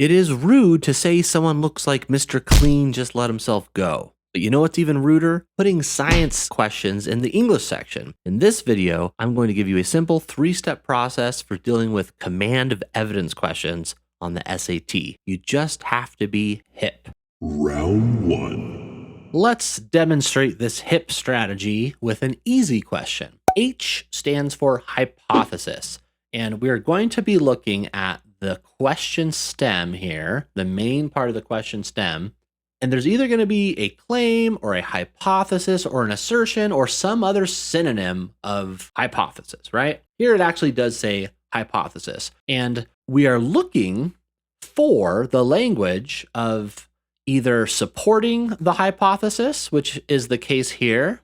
It is rude to say someone looks like Mr. Clean just let himself go. But you know what's even ruder? Putting science questions in the English section. In this video, I'm going to give you a simple 3-step process for dealing with command of evidence questions on the SAT. You just have to be hip. Round 1. Let's demonstrate this hip strategy with an easy question. H stands for hypothesis, and we're going to be looking at the question stem here, the main part of the question stem. And there's either going to be a claim or a hypothesis or an assertion or some other synonym of hypothesis, right? Here it actually does say hypothesis. And we are looking for the language of either supporting the hypothesis, which is the case here,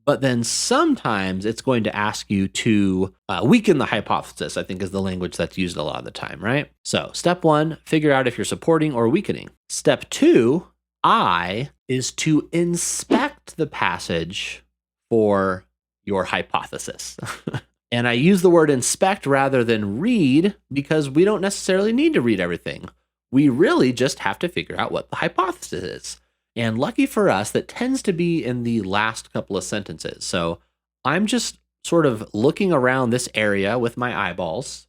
but then sometimes it's going to ask you to weaken the hypothesis, I think is the language that's used a lot of the time, right? So step 1, figure out if you're supporting or weakening. Step 2, I, is to inspect the passage for your hypothesis. And I use the word inspect rather than read because we don't necessarily need to read everything. We really just have to figure out what the hypothesis is. And lucky for us, that tends to be in the last couple of sentences. So I'm just sort of looking around this area with my eyeballs.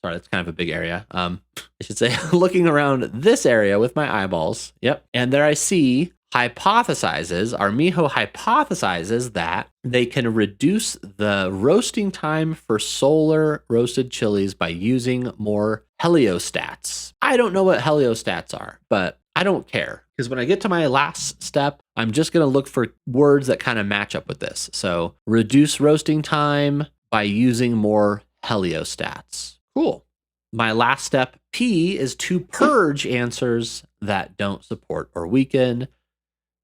Sorry, that's kind of a big area. I should say looking around this area with my eyeballs. Yep. And there I see hypothesizes, Armijo hypothesizes that they can reduce the roasting time for solar roasted chilies by using more heliostats. I don't know what heliostats are, but I don't care because when I get to my last step, I'm just going to look for words that kind of match up with this. So reduce roasting time by using more heliostats. Cool. My last step, P, is to purge answers that don't support or weaken.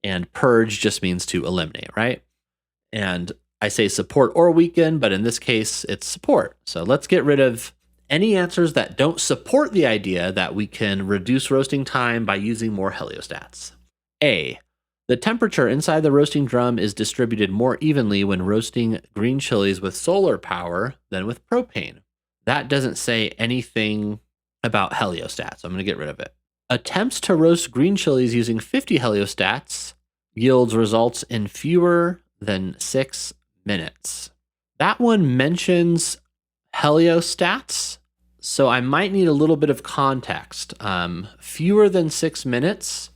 And purge just means to eliminate, right? And I say support or weaken, but in this case, it's support. So let's get rid of any answers that don't support the idea that we can reduce roasting time by using more heliostats. A, the temperature inside the roasting drum is distributed more evenly when roasting green chilies with solar power than with propane. That doesn't say anything about heliostats, so I'm going to get rid of it. Attempts to roast green chilies using 50 heliostats yields results in fewer than 6 minutes. That one mentions heliostats, so I might need a little bit of context. Fewer than 6 minutes.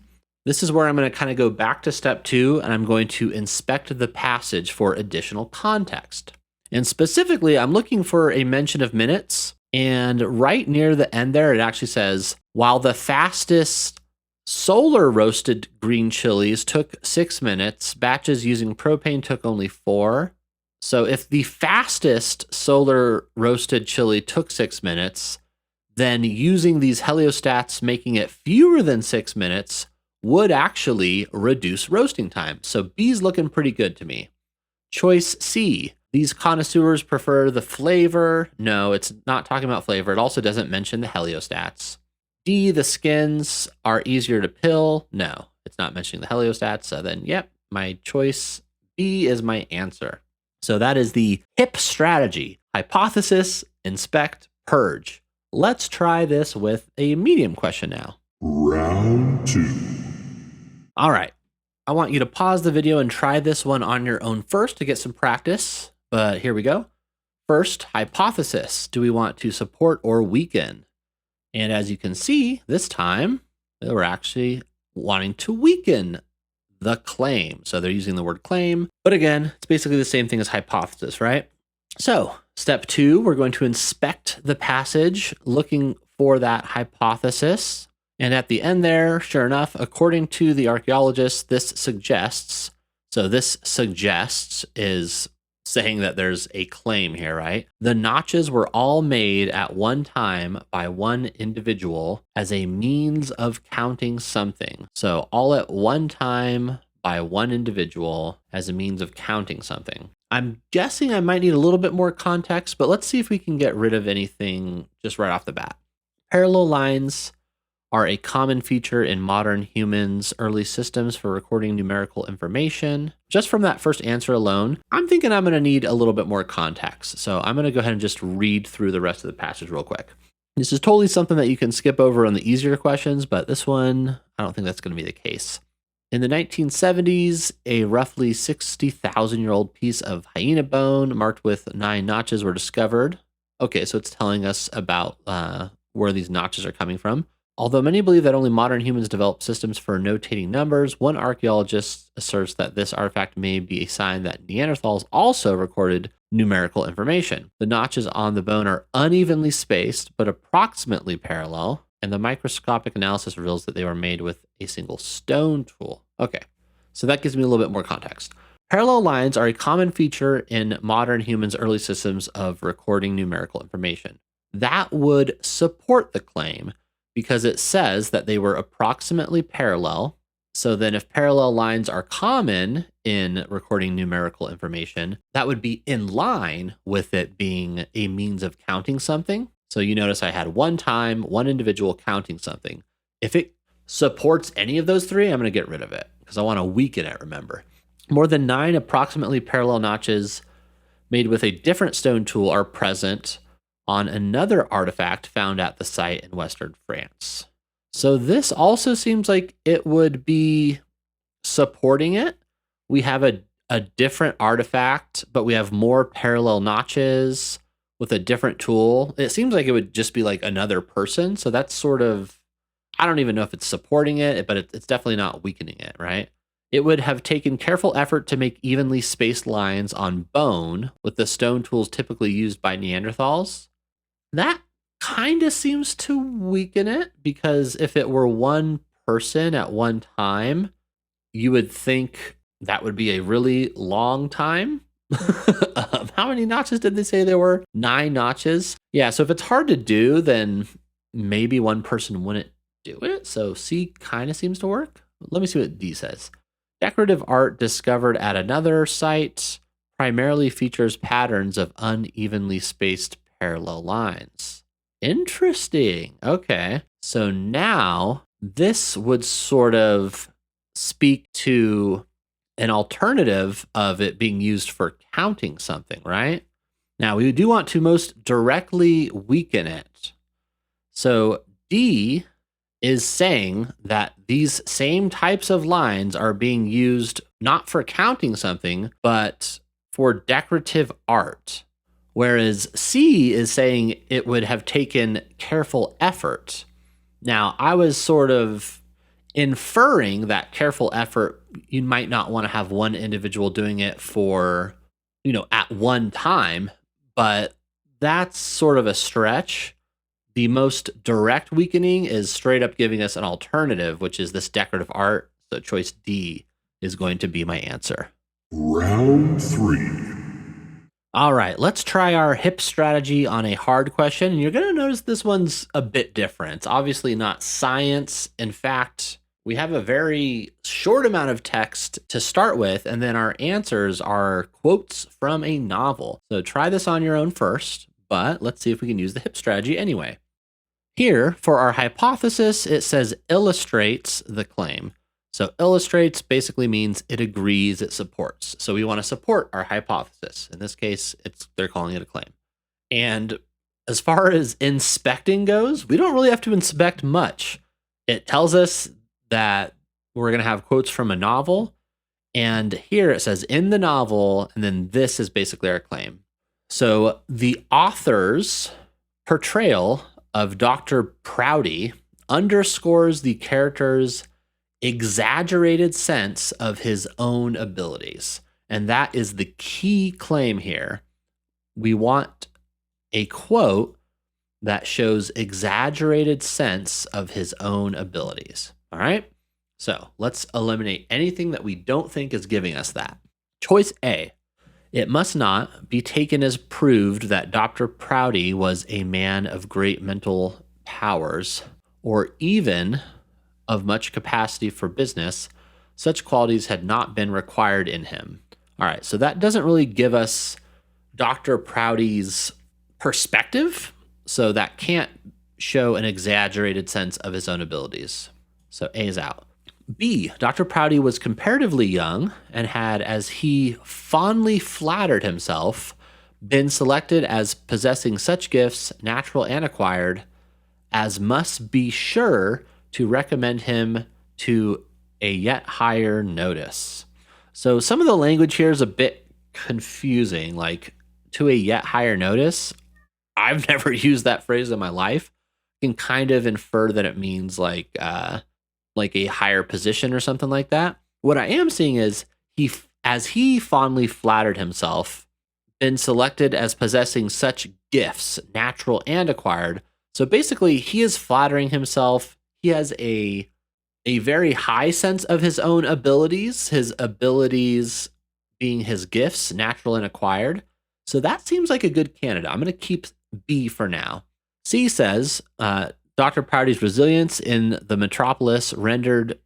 This is where I'm going to kind of go back to step 2, and I'm going to inspect the passage for additional context. And specifically, I'm looking for a mention of minutes. And right near the end there, it actually says, while the fastest solar roasted green chilies took 6 minutes, batches using propane took only 4. So if the fastest solar roasted chili took 6 minutes, then using these heliostats, making it fewer than 6 minutes, would actually reduce roasting time. So B's looking pretty good to me. Choice C. These connoisseurs prefer the flavor. No, it's not talking about flavor. It also doesn't mention the heliostats. D, the skins are easier to pill. No, it's not mentioning the heliostats. So then, yep, my choice B is my answer. So that is the HIP strategy. Hypothesis, inspect, purge. Let's try this with a medium question now. Round 2. All right. I want you to pause the video and try this one on your own first to get some practice. But here we go. First, hypothesis. Do we want to support or weaken? And as you can see, this time, we're actually wanting to weaken the claim. So they're using the word claim. But again, it's basically the same thing as hypothesis, right? So step 2, we're going to inspect the passage, looking for that hypothesis. And at the end there, sure enough, according to the archaeologists, this suggests, so this suggests is saying that there's a claim here, right? The notches were all made at one time by one individual as a means of counting something. So all at one time by one individual as a means of counting something. I'm guessing I might need a little bit more context, but let's see if we can get rid of anything just right off the bat. Parallel lines are a common feature in modern humans' early systems for recording numerical information. Just from that first answer alone, I'm thinking I'm going to need a little bit more context. So I'm going to go ahead and just read through the rest of the passage real quick. This is totally something that you can skip over on the easier questions, but this one, I don't think that's going to be the case. In the 1970s, a roughly 60,000-year-old piece of hyena bone marked with 9 notches were discovered. Okay, so it's telling us about where these notches are coming from. Although many believe that only modern humans developed systems for notating numbers, one archaeologist asserts that this artifact may be a sign that Neanderthals also recorded numerical information. The notches on the bone are unevenly spaced, but approximately parallel, and the microscopic analysis reveals that they were made with a single stone tool. Okay, so that gives me a little bit more context. Parallel lines are a common feature in modern humans' early systems of recording numerical information. That would support the claim because it says that they were approximately parallel. So then if parallel lines are common in recording numerical information, that would be in line with it being a means of counting something. So you notice I had one time, one individual counting something. If it supports any of those three, I'm going to get rid of it because I want to weaken it, remember. More than 9 approximately parallel notches made with a different stone tool are present on another artifact found at the site in Western France. So this also seems like it would be supporting it. We have a different artifact, but we have more parallel notches with a different tool. It seems like it would just be like another person. So that's sort of, I don't even know if it's supporting it, but it's definitely not weakening it, right? It would have taken careful effort to make evenly spaced lines on bone with the stone tools typically used by Neanderthals. That kind of seems to weaken it because if it were one person at one time, you would think that would be a really long time. How many notches did they say there were? 9 notches. Yeah, so if it's hard to do, then maybe one person wouldn't do it. So C kind of seems to work. Let me see what D says. Decorative art discovered at another site primarily features patterns of unevenly spaced parallel lines. Interesting. Okay. So now this would sort of speak to an alternative of it being used for counting something, right? Now we do want to most directly weaken it. So D is saying that these same types of lines are being used not for counting something, but for decorative art. Whereas C is saying it would have taken careful effort. Now, I was sort of inferring that careful effort, you might not want to have one individual doing it for, at one time, but that's sort of a stretch. The most direct weakening is straight up giving us an alternative, which is this decorative art. So choice D is going to be my answer. Round 3. All right, let's try our hip strategy on a hard question. And you're going to notice this one's a bit different. It's obviously not science. In fact, we have a very short amount of text to start with, and then our answers are quotes from a novel. So try this on your own first, but let's see if we can use the hip strategy anyway. Here, for our hypothesis, it says illustrates the claim. So illustrates basically means it agrees, it supports. So we want to support our hypothesis. In this case, they're calling it a claim. And as far as inspecting goes, we don't really have to inspect much. It tells us that we're going to have quotes from a novel. And here it says in the novel, and then this is basically our claim. So the author's portrayal of Dr. Prouty underscores the character's exaggerated sense of his own abilities. And that is the key claim here. We want a quote that shows exaggerated sense of his own abilities. All right? So let's eliminate anything that we don't think is giving us that. Choice A. It must not be taken as proved that Dr. Prouty was a man of great mental powers, or even of much capacity for business. Such qualities had not been required in him. All right, so that doesn't really give us Dr. Prouty's perspective, so that can't show an exaggerated sense of his own abilities. So A is out. B, Dr. Prouty was comparatively young and had, as he fondly flattered himself, been selected as possessing such gifts, natural and acquired, as must be sure to recommend him to a yet higher notice. So some of the language here is a bit confusing, like to a yet higher notice. I've never used that phrase in my life. You can kind of infer that it means like a higher position or something like that. What I am seeing is as he fondly flattered himself, been selected as possessing such gifts, natural and acquired. So basically, he is flattering himself. He has a very high sense of his own abilities, his abilities being his gifts, natural and acquired. So that seems like a good candidate. I'm going to keep B for now. C says Dr. Prouty's resilience in the metropolis rendered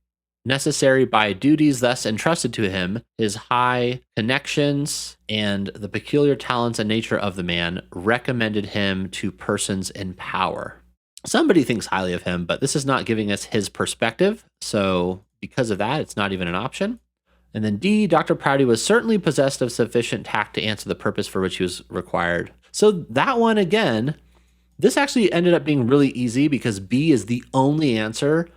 necessary by duties thus entrusted to him, his high connections, and the peculiar talents and nature of the man recommended him to persons in power. Somebody thinks highly of him, but this is not giving us his perspective. So because of that, it's not even an option. And then D, Dr. Prouty was certainly possessed of sufficient tact to answer the purpose for which he was required. So that one, again, this actually ended up being really easy because B is the only answer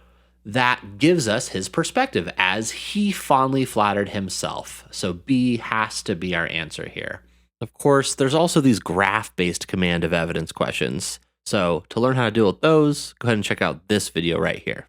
that gives us his perspective as he fondly flattered himself. So B has to be our answer here. Of course, there's also these graph-based command of evidence questions. So to learn how to deal with those, go ahead and check out this video right here.